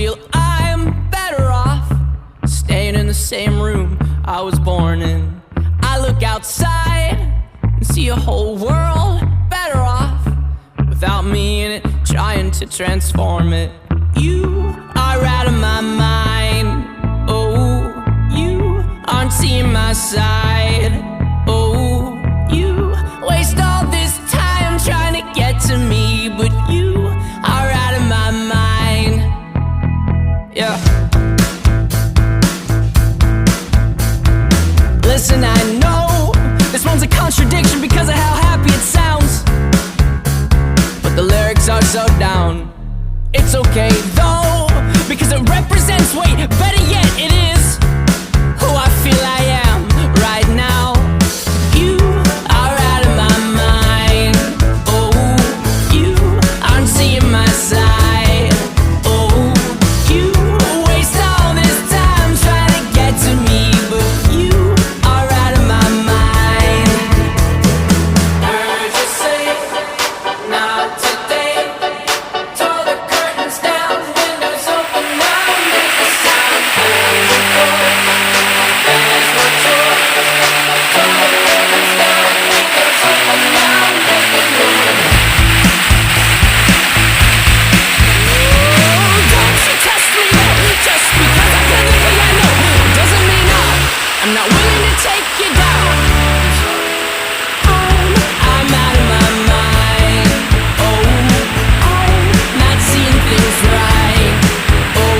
feel I'm better off staying in the same room I was born in. I look outside and see a whole world better off without me in it, trying to transform it. You are out of my mind. Oh, you aren't seeing my side. Oh, you waste all this time trying to get to me, but you are out of my mind. Yeah. Listen, I know this one's a contradiction because of how happy it sounds, but the lyrics are so down. It's okay though, because it represents, wait, better yet, it is who I feel I am right now. You are out of my mind. Oh, you aren't seeing my side. Oh, you waste all this time trying to get to me, but you are out of my mind. Heard you say, not today. Tore the curtains down, windows open now, make a sound. There's no choice. Tore the curtains down, windows open now, make a noise. Don't you test me, no. Just because I feel the way I know doesn't mean I'm not willing to take you down. I'm out of my mind. Oh, I'm not seeing things right. Oh,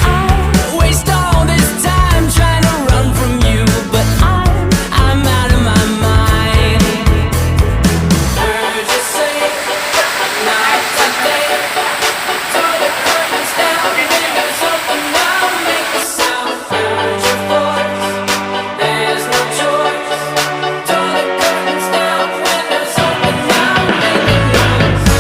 I waste all this time trying to run from you, but I'm out of my mind. Heard you say, not today. Tore the curtains down, windows open now, make a sound. Heard your voice, there's no choice. Tore the curtains down, windows open now, make a noise.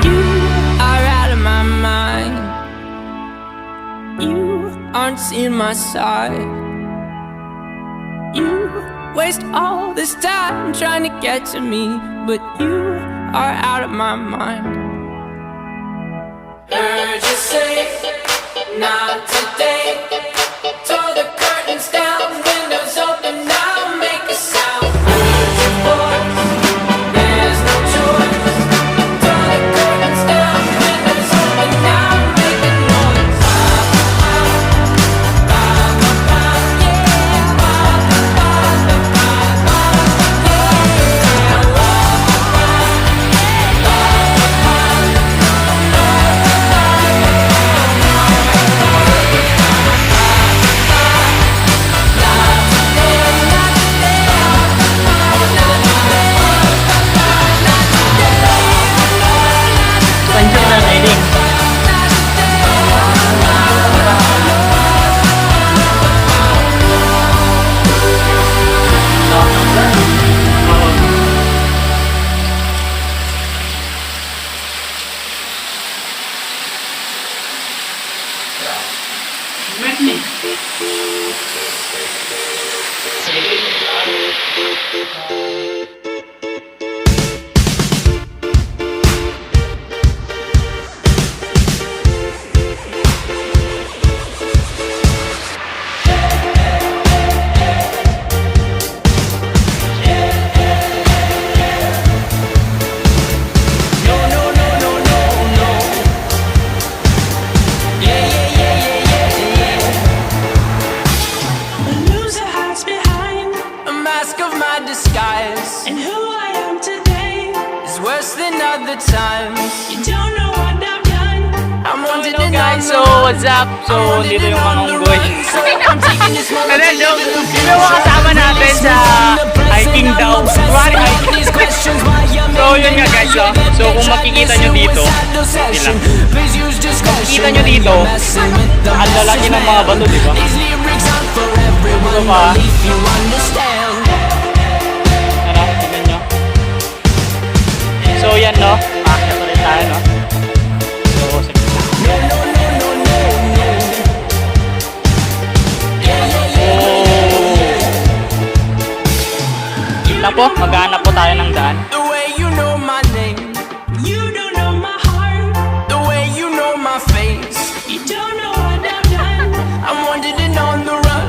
You are out of my mind. You aren't seeing my side. You waste all this time trying to get to me, but you are out of my mind. Heard you say, not today. Tore the curtains down, windows open now, make a sound. Heard your voice, there's no choice. Tore the curtains down, windows open now, make a noise. Panjang na training. No, no, no, no, no, no. Yeah, yeah, yeah, yeah, yeah, yeah. The loser hides behind, A mask of my disguise and who I am today. is worse than other times. You don't know what I've done. I'm wanted Hello and guys, I'm so the one. what's up? So dito yung manunggoy. So I'm taking this moment Ano to yung live in the yung mga kasama natin sa hiking daw. Kunwari hiking. So yun nga guys, so kung makikita nyo dito, sila. Kung makikita nyo dito, ang lalaki ng mga bato, di ba? Ito pa. Tara, tignan nyo. tayo ng daan. The way you know my name, You don't know my heart. the way you know my face. You don't know what I've done. I'm wandering on the run,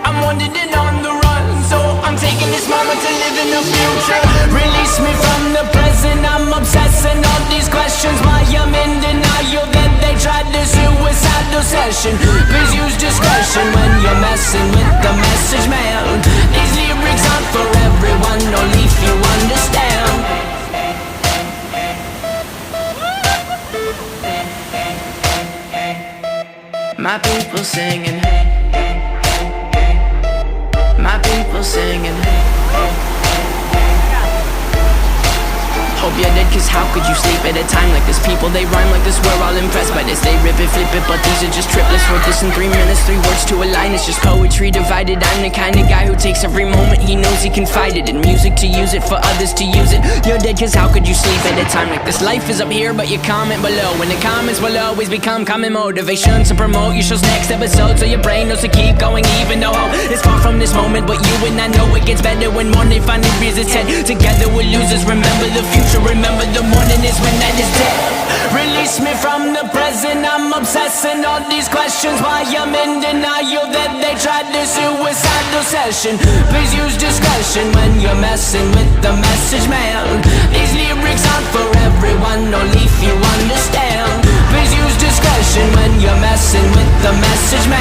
I'm wandering on the run. So I'm taking this moment to live in the future. Release me from the present, I'm obsessing on these questions. Why I'm in denial that they tried this suicidal session. Please use discretion when you're messing with the message, man. These lyrics aren't for everyone, only if you understand. My people singing, my people singing. Hope you're dead, cause how could you sleep at a time like this? People, they rhyme like this, we're all impressed by this. They rip it, flip it, but these are just triplets. Wrote this in 3 minutes, 3 words to a line. It's just poetry divided. I'm the kind of guy who takes every moment he knows he can fight it. In music to use it, for others to use it. You're dead, cause how could you sleep at a time like this? Life is up here, but you comment below. And the comments will always become common motivation to promote your show's next episode. So your brain knows to keep going, even though it's far from this moment. But you and I know it gets better when morning finally rears its head. Together we're losers, remember the future. Remember the morning is when that is dead. Release me from the present, I'm obsessing on these questions. Why I'm in denial that they tried this suicidal session. Please use discretion when you're messing with the message, man. These lyrics aren't for everyone, only if you understand. Please use discretion when you're messing with the message, man.